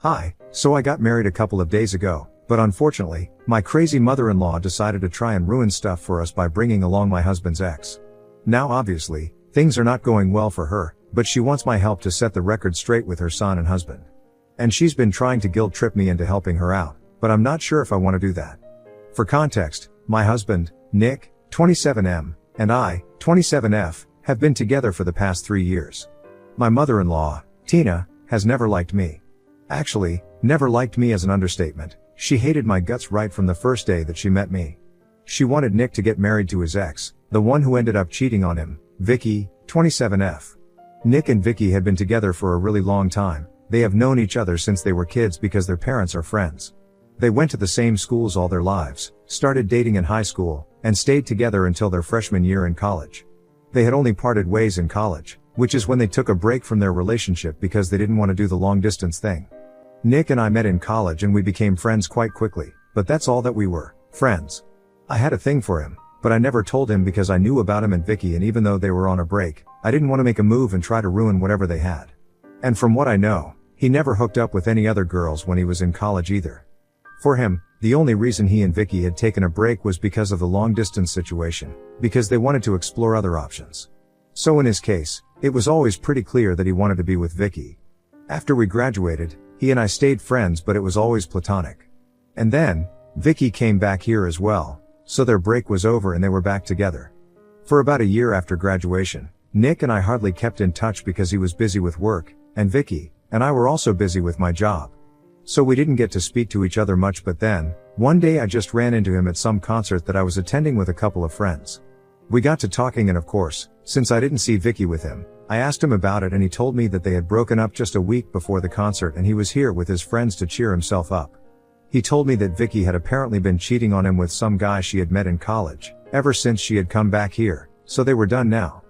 Hi, so I got married a couple of days ago, but unfortunately, my crazy mother-in-law decided to try and ruin stuff for us by bringing along my husband's ex. Now obviously, things are not going well for her, but she wants my help to set the record straight with her son and husband. And she's been trying to guilt trip me into helping her out, but I'm not sure if I want to do that. For context, my husband, Nick, 27M, and I, 27F, have been together for the past 3 years. My mother-in-law, Tina, has never liked me. Actually, never liked me is an understatement. She hated my guts right from the first day that she met me. She wanted Nick to get married to his ex, the one who ended up cheating on him, Vicky, 27F. Nick and Vicky had been together for a really long time. They have known each other since they were kids because their parents are friends. They went to the same schools all their lives, started dating in high school, and stayed together until their freshman year in college. They had only parted ways in college, which is when they took a break from their relationship because they didn't want to do the long distance thing. Nick and I met in college and we became friends quite quickly, but that's all that we were, friends. I had a thing for him, but I never told him because I knew about him and Vicky, and even though they were on a break, I didn't want to make a move and try to ruin whatever they had. And from what I know, he never hooked up with any other girls when he was in college either. For him, the only reason he and Vicky had taken a break was because of the long distance situation, because they wanted to explore other options. So in his case, it was always pretty clear that he wanted to be with Vicky. After we graduated, he and I stayed friends, but it was always platonic. And then, Vicky came back here as well, so their break was over and they were back together. For about a year after graduation, Nick and I hardly kept in touch because he was busy with work, and Vicky and I were also busy with my job. So we didn't get to speak to each other much, but then, one day I just ran into him at some concert that I was attending with a couple of friends. We got to talking, and of course, since I didn't see Vicky with him, I asked him about it and he told me that they had broken up just a week before the concert and he was here with his friends to cheer himself up. He told me that Vicky had apparently been cheating on him with some guy she had met in college, ever since she had come back here, so they were done now.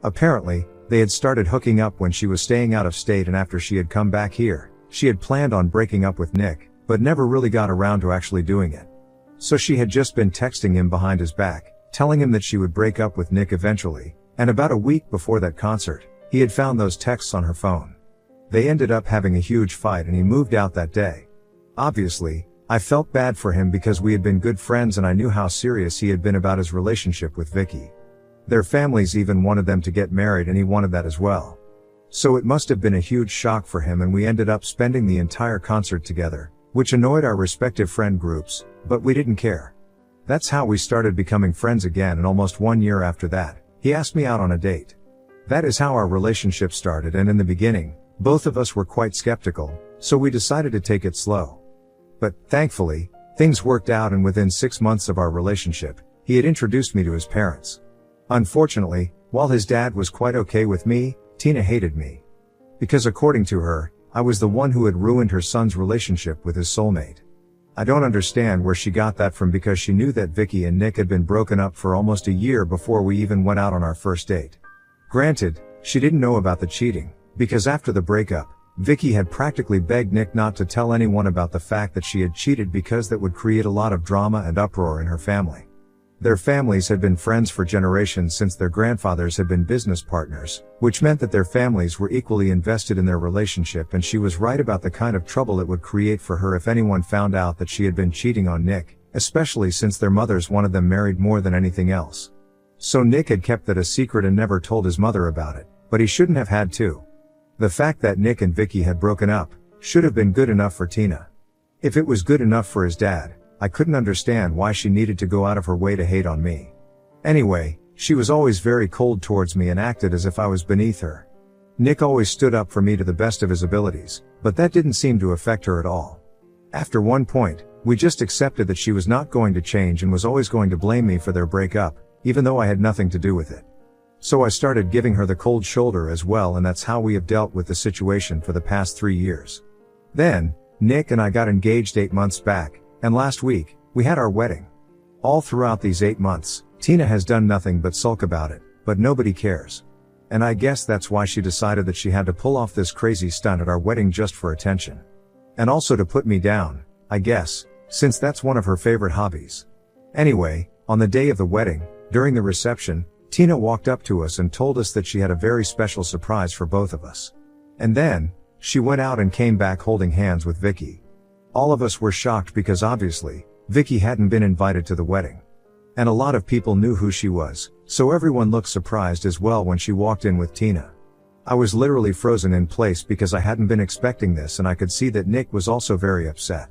Apparently, they had started hooking up when she was staying out of state, and after she had come back here, she had planned on breaking up with Nick, but never really got around to actually doing it. So she had just been texting him behind his back, telling him that she would break up with Nick eventually, and about a week before that concert, he had found those texts on her phone. They ended up having a huge fight and he moved out that day. Obviously, I felt bad for him because we had been good friends and I knew how serious he had been about his relationship with Vicky. Their families even wanted them to get married and he wanted that as well. So it must have been a huge shock for him, and we ended up spending the entire concert together, which annoyed our respective friend groups, but we didn't care. That's how we started becoming friends again, and almost 1 year after that, he asked me out on a date. That is how our relationship started, and in the beginning, both of us were quite skeptical, so we decided to take it slow. But, thankfully, things worked out, and within 6 months of our relationship, he had introduced me to his parents. Unfortunately, while his dad was quite okay with me, Tina hated me. Because according to her, I was the one who had ruined her son's relationship with his soulmate. I don't understand where she got that from, because she knew that Vicky and Nick had been broken up for almost a year before we even went out on our first date. Granted, she didn't know about the cheating, because after the breakup, Vicky had practically begged Nick not to tell anyone about the fact that she had cheated because that would create a lot of drama and uproar in her family. Their families had been friends for generations since their grandfathers had been business partners, which meant that their families were equally invested in their relationship, and she was right about the kind of trouble it would create for her if anyone found out that she had been cheating on Nick, especially since their mothers wanted them married more than anything else. So Nick had kept that a secret and never told his mother about it, but he shouldn't have had to. The fact that Nick and Vicky had broken up should have been good enough for Tina. If it was good enough for his dad, I couldn't understand why she needed to go out of her way to hate on me. Anyway, she was always very cold towards me and acted as if I was beneath her. Nick always stood up for me to the best of his abilities, but that didn't seem to affect her at all. After one point, we just accepted that she was not going to change and was always going to blame me for their breakup, even though I had nothing to do with it. So I started giving her the cold shoulder as well, and that's how we have dealt with the situation for the past 3 years. Then, Nick and I got engaged 8 months back, and last week, we had our wedding. All throughout these 8 months, Tina has done nothing but sulk about it, but nobody cares. And I guess that's why she decided that she had to pull off this crazy stunt at our wedding just for attention. And also to put me down, I guess, since that's one of her favorite hobbies. Anyway, on the day of the wedding, during the reception, Tina walked up to us and told us that she had a very special surprise for both of us. And then, She went out and came back holding hands with Vicky. All of us were shocked because obviously, Vicky hadn't been invited to the wedding. And a lot of people knew who she was, so everyone looked surprised as well when she walked in with Tina. I was literally frozen in place because I hadn't been expecting this, and I could see that Nick was also very upset.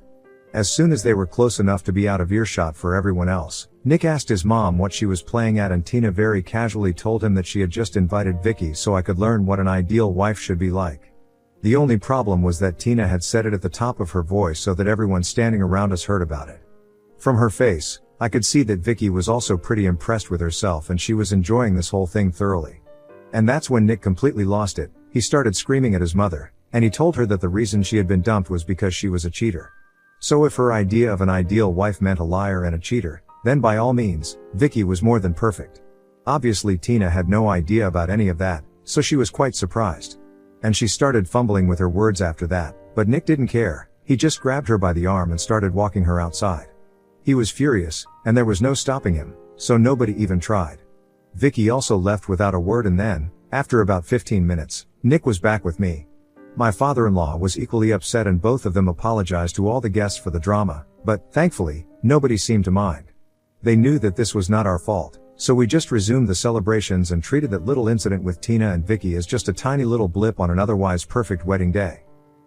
As soon as they were close enough to be out of earshot for everyone else, Nick asked his mom what she was playing at, and Tina very casually told him that she had just invited Vicky so I could learn what an ideal wife should be like. The only problem was that Tina had said it at the top of her voice so that everyone standing around us heard about it. From her face, I could see that Vicky was also pretty impressed with herself and she was enjoying this whole thing thoroughly. And that's when Nick completely lost it. He started screaming at his mother, and he told her that the reason she had been dumped was because she was a cheater. So if her idea of an ideal wife meant a liar and a cheater, then by all means, Vicky was more than perfect. Obviously Tina had no idea about any of that, so she was quite surprised. And she started fumbling with her words after that, but Nick didn't care. He just grabbed her by the arm and started walking her outside. He was furious, and there was no stopping him, so nobody even tried. Vicky also left without a word, and then, after about 15 minutes, Nick was back with me. My father-in-law was equally upset and both of them apologized to all the guests for the drama, but, thankfully, nobody seemed to mind. They knew that this was not our fault, so we just resumed the celebrations and treated that little incident with Tina and Vicky as just a tiny little blip on an otherwise perfect wedding day.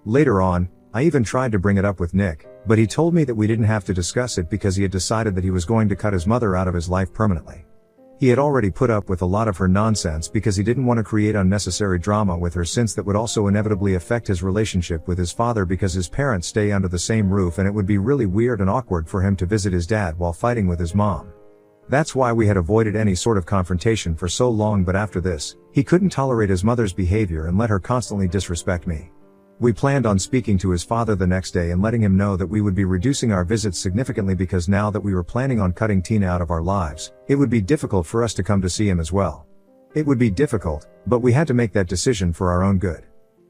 Later on, I even tried to bring it up with Nick, but he told me that we didn't have to discuss it because he had decided that he was going to cut his mother out of his life permanently. He had already put up with a lot of her nonsense because he didn't want to create unnecessary drama with her, since that would also inevitably affect his relationship with his father because his parents stay under the same roof and it would be really weird and awkward for him to visit his dad while fighting with his mom. That's why we had avoided any sort of confrontation for so long, but after this, he couldn't tolerate his mother's behavior and let her constantly disrespect me. We planned on speaking to his father the next day and letting him know that we would be reducing our visits significantly because now that we were planning on cutting Tina out of our lives, it would be difficult for us to come to see him as well. It would be difficult, but we had to make that decision for our own good.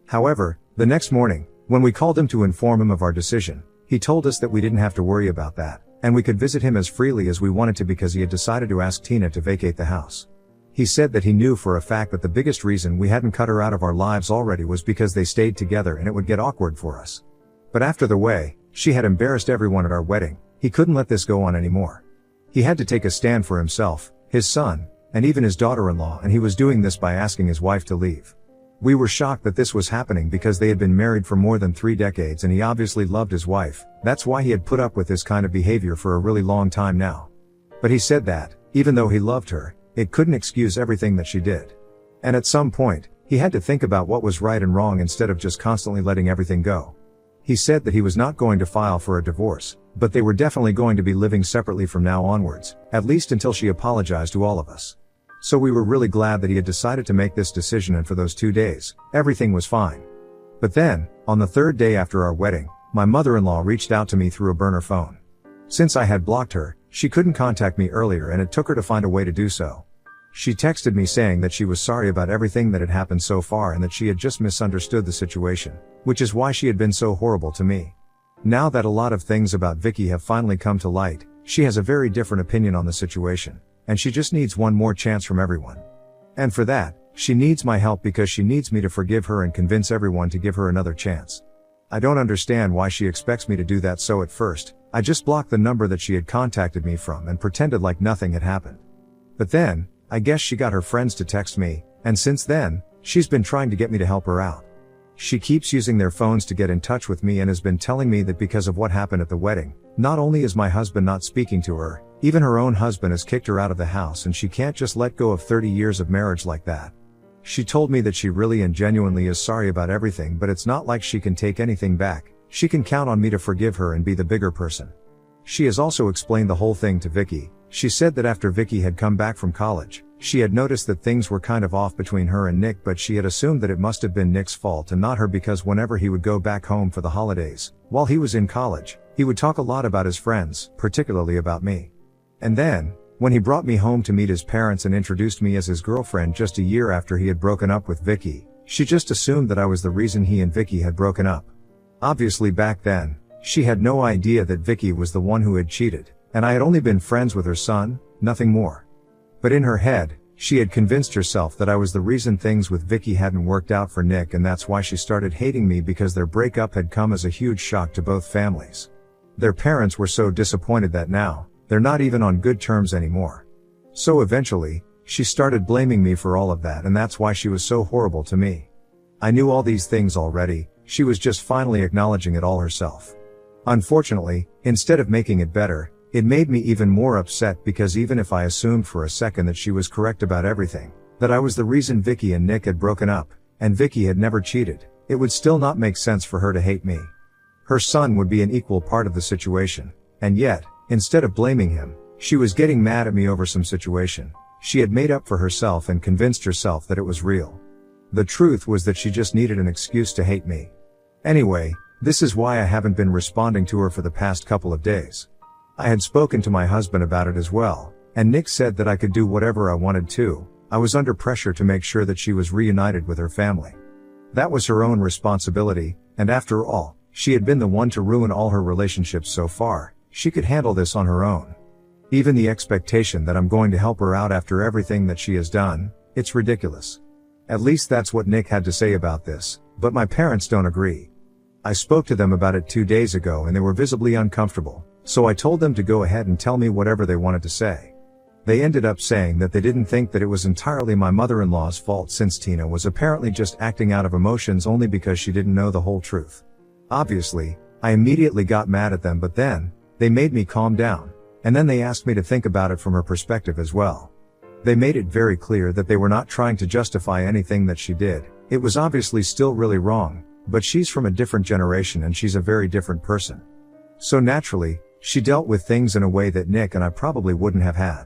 However, the next morning, when we called him to inform him of our decision, he told us that we didn't have to worry about that, and we could visit him as freely as we wanted to because he had decided to ask Tina to vacate the house. He said that he knew for a fact that the biggest reason we hadn't cut her out of our lives already was because they stayed together and it would get awkward for us. But after the way she had embarrassed everyone at our wedding, he couldn't let this go on anymore. He had to take a stand for himself, his son, and even his daughter-in-law, and he was doing this by asking his wife to leave. We were shocked that this was happening because they had been married for more than 3 decades and he obviously loved his wife. That's why he had put up with this kind of behavior for a really long time now. But he said that, even though he loved her, it couldn't excuse everything that she did. And at some point, he had to think about what was right and wrong instead of just constantly letting everything go. He said that he was not going to file for a divorce, but they were definitely going to be living separately from now onwards, at least until she apologized to all of us. So we were really glad that he had decided to make this decision, and for those 2 days, everything was fine. But then, on the 3rd day after our wedding, my mother-in-law reached out to me through a burner phone. Since I had blocked her, she couldn't contact me earlier and it took her to find a way to do so. She texted me saying that she was sorry about everything that had happened so far and that she had just misunderstood the situation, which is why she had been so horrible to me. Now that a lot of things about Vicky have finally come to light, she has a very different opinion on the situation, and she just needs one more chance from everyone. And for that, she needs my help because she needs me to forgive her and convince everyone to give her another chance. I don't understand why she expects me to do that, so at first, I just blocked the number that she had contacted me from and pretended like nothing had happened. But then, I guess she got her friends to text me, and since then, she's been trying to get me to help her out. She keeps using their phones to get in touch with me and has been telling me that because of what happened at the wedding, not only is my husband not speaking to her, even her own husband has kicked her out of the house and she can't just let go of 30 years of marriage like that. She told me that she really and genuinely is sorry about everything, but it's not like she can take anything back. She can count on me to forgive her and be the bigger person. She has also explained the whole thing to Vicky. She said that after Vicky had come back from college, she had noticed that things were kind of off between her and Nick, but she had assumed that it must have been Nick's fault and not her because whenever he would go back home for the holidays, while he was in college, he would talk a lot about his friends, particularly about me. And then, when he brought me home to meet his parents and introduced me as his girlfriend just a year after he had broken up with Vicky, she just assumed that I was the reason he and Vicky had broken up. Obviously back then, she had no idea that Vicky was the one who had cheated, and I had only been friends with her son, nothing more. But in her head, She had convinced herself that I was the reason things with Vicky hadn't worked out for Nick, and that's why she started hating me, because their breakup had come as a huge shock to both families. Their parents were so disappointed that now, they're not even on good terms anymore. So eventually, she started blaming me for all of that, and that's why she was so horrible to me. I knew all these things already, she was just finally acknowledging it all herself. Unfortunately, instead of making it better, it made me even more upset, because even if I assumed for a second that she was correct about everything, that I was the reason Vicky and Nick had broken up, and Vicky had never cheated, it would still not make sense for her to hate me. Her son would be an equal part of the situation, and yet, instead of blaming him, she was getting mad at me over some situation she had made up for herself and convinced herself that it was real. The truth was that she just needed an excuse to hate me. Anyway, this is why I haven't been responding to her for the past couple of days. I had spoken to my husband about it as well, and Nick said that I could do whatever I wanted to. I was under pressure to make sure that she was reunited with her family. That was her own responsibility, and after all, she had been the one to ruin all her relationships so far. She could handle this on her own. Even the expectation that I'm going to help her out after everything that she has done, it's ridiculous. At least that's what Nick had to say about this, but my parents don't agree. I spoke to them about it 2 days ago and they were visibly uncomfortable, so I told them to go ahead and tell me whatever they wanted to say. They ended up saying that they didn't think that it was entirely my mother-in-law's fault, since Tina was apparently just acting out of emotions only because she didn't know the whole truth. Obviously, I immediately got mad at them, but then, they made me calm down, and then they asked me to think about it from her perspective as well. They made it very clear that they were not trying to justify anything that she did. It was obviously still really wrong, but she's from a different generation and she's a very different person. So naturally, she dealt with things in a way that Nick and I probably wouldn't have had.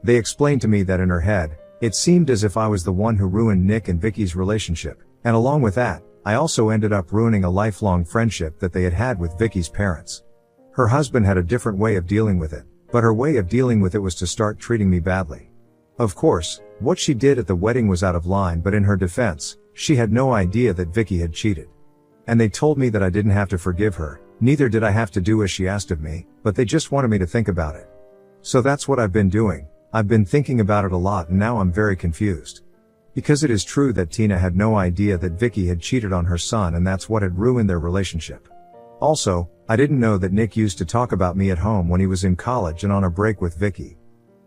They explained to me that in her head, it seemed as if I was the one who ruined Nick and Vicky's relationship, and along with that, I also ended up ruining a lifelong friendship that they had had with Vicky's parents. Her husband had a different way of dealing with it, but her way of dealing with it was to start treating me badly. Of course, what she did at the wedding was out of line, but in her defense, she had no idea that Vicky had cheated. And they told me that I didn't have to forgive her, neither did I have to do as she asked of me, but they just wanted me to think about it. So that's what I've been doing. I've been thinking about it a lot, and now I'm very confused. Because it is true that Tina had no idea that Vicky had cheated on her son, and that's what had ruined their relationship. Also, I didn't know that Nick used to talk about me at home when he was in college and on a break with Vicky.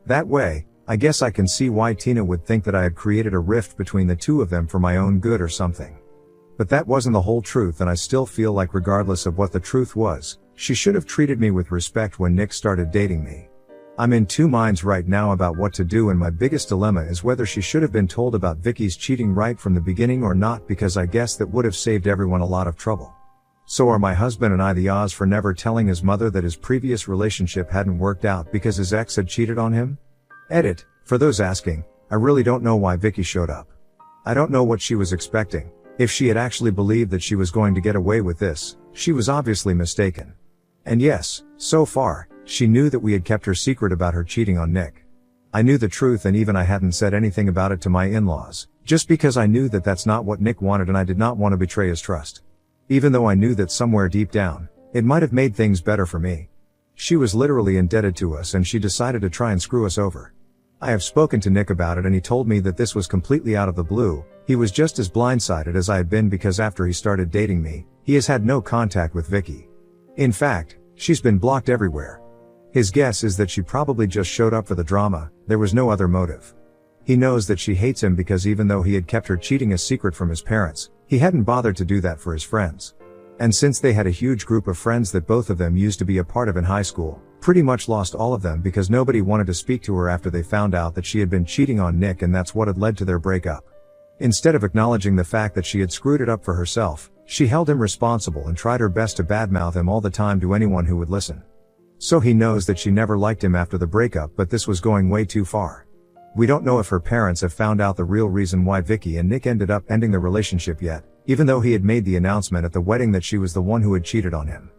That way, I guess I can see why Tina would think that I had created a rift between the two of them for my own good or something. But that wasn't the whole truth, and I still feel like regardless of what the truth was, she should have treated me with respect when Nick started dating me. I'm in two minds right now about what to do, and my biggest dilemma is whether she should have been told about Vicky's cheating right from the beginning or not, because I guess that would have saved everyone a lot of trouble. So are my husband and I the Oz for never telling his mother that his previous relationship hadn't worked out because his ex had cheated on him? Edit. For those asking, I really don't know why Vicky showed up. I don't know what she was expecting. If she had actually believed that she was going to get away with this, she was obviously mistaken. And yes, so far, she knew that we had kept her secret about her cheating on Nick. I knew the truth, and even I hadn't said anything about it to my in-laws, just because I knew that that's not what Nick wanted and I did not want to betray his trust. Even though I knew that somewhere deep down, it might have made things better for me. She was literally indebted to us, and she decided to try and screw us over. I have spoken to Nick about it, and he told me that this was completely out of the blue. He was just as blindsided as I had been, because after he started dating me, he has had no contact with Vicky. In fact, she's been blocked everywhere. His guess is that she probably just showed up for the drama. There was no other motive. He knows that she hates him because even though he had kept her cheating a secret from his parents, he hadn't bothered to do that for his friends. And since they had a huge group of friends that both of them used to be a part of in high school, pretty much lost all of them because nobody wanted to speak to her after they found out that she had been cheating on Nick, and that's what had led to their breakup. Instead of acknowledging the fact that she had screwed it up for herself, she held him responsible and tried her best to badmouth him all the time to anyone who would listen. So he knows that she never liked him after the breakup, but this was going way too far. We don't know if her parents have found out the real reason why Vicky and Nick ended up ending their relationship yet, even though he had made the announcement at the wedding that she was the one who had cheated on him.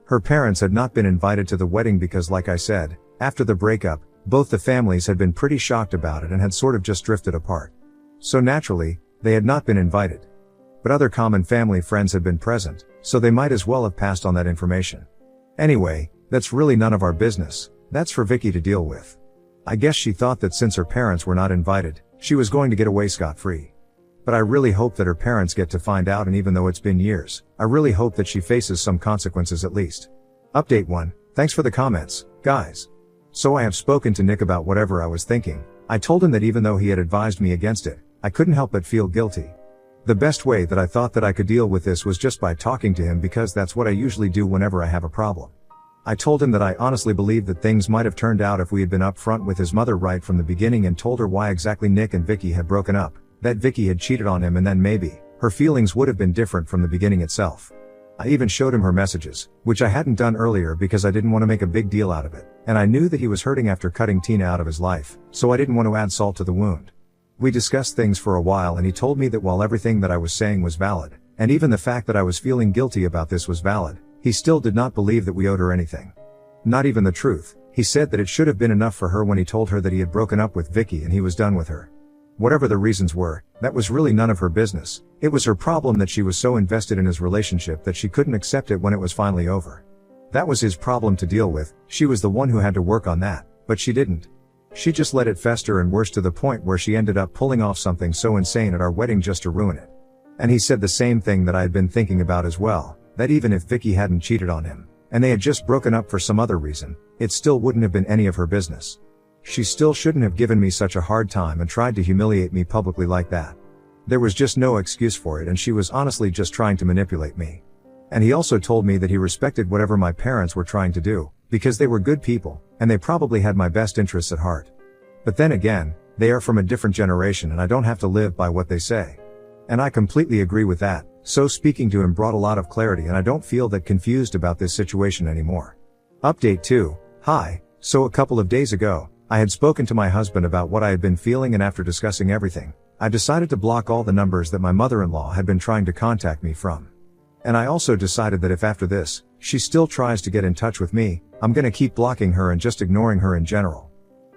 Her parents had not been invited to the wedding because, like I said, after the breakup, both the families had been pretty shocked about it and had sort of just drifted apart. So naturally, they had not been invited. But other common family friends had been present, so they might as well have passed on that information. Anyway, that's really none of our business. That's for Vicky to deal with. I guess she thought that since her parents were not invited, she was going to get away scot-free. But I really hope that her parents get to find out, and even though it's been years, I really hope that she faces some consequences at least. Update 1. Thanks for the comments, guys. So I have spoken to Nick about whatever I was thinking. I told him that even though he had advised me against it, I couldn't help but feel guilty. The best way that I thought that I could deal with this was just by talking to him, because that's what I usually do whenever I have a problem. I told him that I honestly believed that things might have turned out if we had been upfront with his mother right from the beginning and told her why exactly Nick and Vicky had broken up, that Vicky had cheated on him, and then maybe her feelings would have been different from the beginning itself. I even showed him her messages, which I hadn't done earlier because I didn't want to make a big deal out of it, and I knew that he was hurting after cutting Tina out of his life, so I didn't want to add salt to the wound. We discussed things for a while, and he told me that while everything that I was saying was valid, and even the fact that I was feeling guilty about this was valid, he still did not believe that we owed her anything. Not even the truth. He said that it should have been enough for her when he told her that he had broken up with Vicky and he was done with her. Whatever the reasons were, that was really none of her business. It was her problem that she was so invested in his relationship that she couldn't accept it when it was finally over. That was his problem to deal with. She was the one who had to work on that, but she didn't. She just let it fester, and worse, to the point where she ended up pulling off something so insane at our wedding just to ruin it. And he said the same thing that I had been thinking about as well, that even if Vicky hadn't cheated on him, and they had just broken up for some other reason, it still wouldn't have been any of her business. She still shouldn't have given me such a hard time and tried to humiliate me publicly like that. There was just no excuse for it, and she was honestly just trying to manipulate me. And he also told me that he respected whatever my parents were trying to do, because they were good people, and they probably had my best interests at heart. But then again, they are from a different generation, and I don't have to live by what they say. And I completely agree with that, so speaking to him brought a lot of clarity, and I don't feel that confused about this situation anymore. Update 2. Hi. So a couple of days ago, I had spoken to my husband about what I had been feeling, and after discussing everything, I decided to block all the numbers that my mother-in-law had been trying to contact me from. And I also decided that if after this, she still tries to get in touch with me, I'm gonna keep blocking her and just ignoring her in general.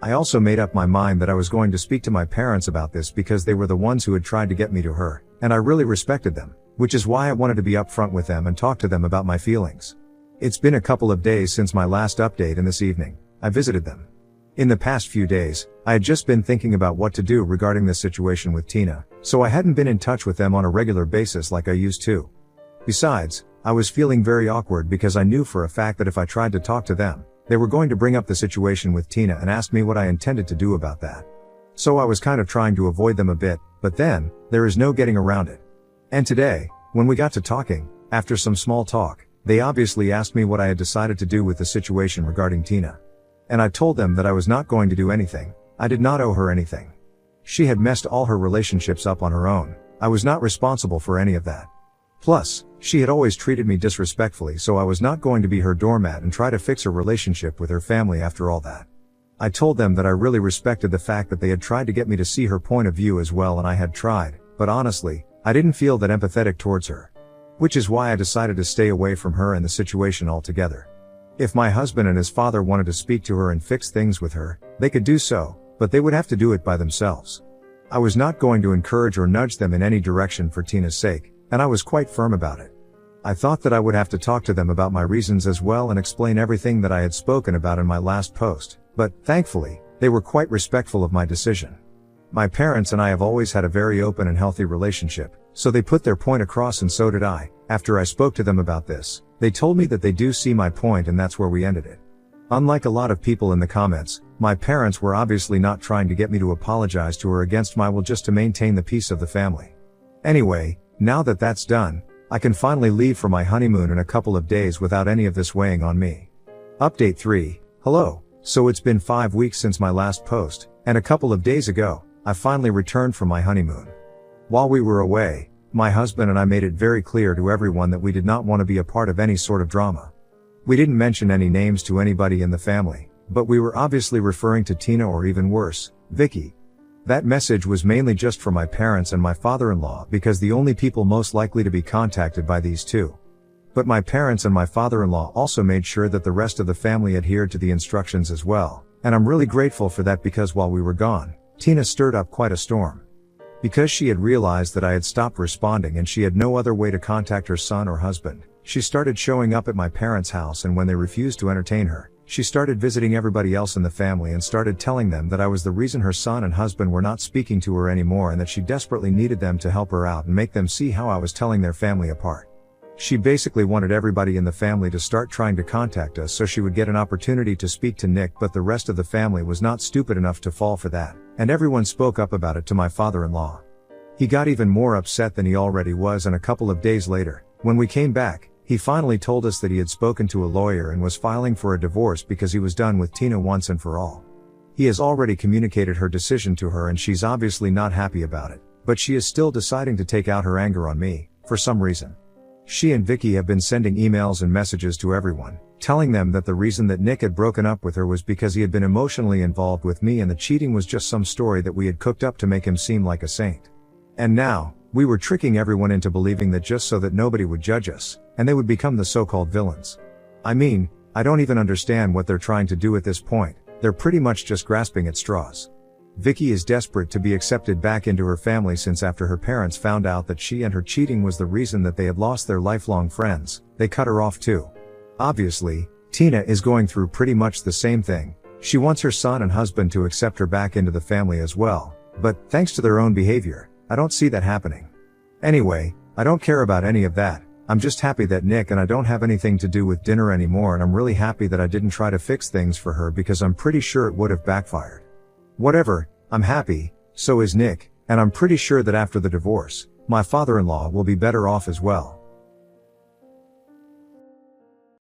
I also made up my mind that I was going to speak to my parents about this because they were the ones who had tried to get me to her, and I really respected them, which is why I wanted to be upfront with them and talk to them about my feelings. It's been a couple of days since my last update, and this evening, I visited them. In the past few days, I had just been thinking about what to do regarding this situation with Tina, so I hadn't been in touch with them on a regular basis like I used to. Besides, I was feeling very awkward because I knew for a fact that if I tried to talk to them, they were going to bring up the situation with Tina and ask me what I intended to do about that. So I was kind of trying to avoid them a bit, but then, there is no getting around it. And today, when we got to talking, after some small talk, they obviously asked me what I had decided to do with the situation regarding Tina. And I told them that I was not going to do anything. I did not owe her anything. She had messed all her relationships up on her own. I was not responsible for any of that. Plus, she had always treated me disrespectfully, so I was not going to be her doormat and try to fix her relationship with her family after all that. I told them that I really respected the fact that they had tried to get me to see her point of view as well, and I had tried, but honestly, I didn't feel that empathetic towards her. Which is why I decided to stay away from her and the situation altogether. If my husband and his father wanted to speak to her and fix things with her, they could do so, but they would have to do it by themselves. I was not going to encourage or nudge them in any direction for Tina's sake, and I was quite firm about it. I thought that I would have to talk to them about my reasons as well and explain everything that I had spoken about in my last post, but, thankfully, they were quite respectful of my decision. My parents and I have always had a very open and healthy relationship, so they put their point across, and so did I. After I spoke to them about this, they told me that they do see my point, and that's where we ended it. Unlike a lot of people in the comments, my parents were obviously not trying to get me to apologize to her against my will, just to maintain the peace of the family. Anyway, now that that's done, I can finally leave for my honeymoon in a couple of days without any of this weighing on me. Update 3. Hello. So it's been 5 weeks since my last post, and a couple of days ago, I finally returned from my honeymoon. While we were away, my husband and I made it very clear to everyone that we did not want to be a part of any sort of drama. We didn't mention any names to anybody in the family, but we were obviously referring to Tina, or even worse, Vicky. That message was mainly just for my parents and my father-in-law, because the only people most likely to be contacted by these two. But my parents and my father-in-law also made sure that the rest of the family adhered to the instructions as well, and I'm really grateful for that, because while we were gone, Tina stirred up quite a storm. Because she had realized that I had stopped responding and she had no other way to contact her son or husband, she started showing up at my parents' house, and when they refused to entertain her, She started visiting everybody else in the family and started telling them that I was the reason her son and husband were not speaking to her anymore and that she desperately needed them to help her out and make them see how I was telling their family apart. She basically wanted everybody in the family to start trying to contact us so she would get an opportunity to speak to Nick, but the rest of the family was not stupid enough to fall for that, and everyone spoke up about it to my father-in-law. He got even more upset than he already was, and a couple of days later, when we came back, he finally told us that he had spoken to a lawyer and was filing for a divorce because he was done with Tina once and for all. He has already communicated her decision to her and she's obviously not happy about it, but she is still deciding to take out her anger on me, for some reason. She and Vicky have been sending emails and messages to everyone, telling them that the reason that Nick had broken up with her was because he had been emotionally involved with me and the cheating was just some story that we had cooked up to make him seem like a saint. And now, we were tricking everyone into believing that just so that nobody would judge us, and they would become the so-called villains. I mean, I don't even understand what they're trying to do at this point. They're pretty much just grasping at straws. Vicky is desperate to be accepted back into her family since after her parents found out that she and her cheating was the reason that they had lost their lifelong friends, they cut her off too. Obviously, Tina is going through pretty much the same thing. She wants her son and husband to accept her back into the family as well, but thanks to their own behavior, I don't see that happening. Anyway, I don't care about any of that. I'm just happy that Nick and I don't have anything to do with dinner anymore, and I'm really happy that I didn't try to fix things for her because I'm pretty sure it would have backfired. Whatever, I'm happy, so is Nick, and I'm pretty sure that after the divorce, my father-in-law will be better off as well.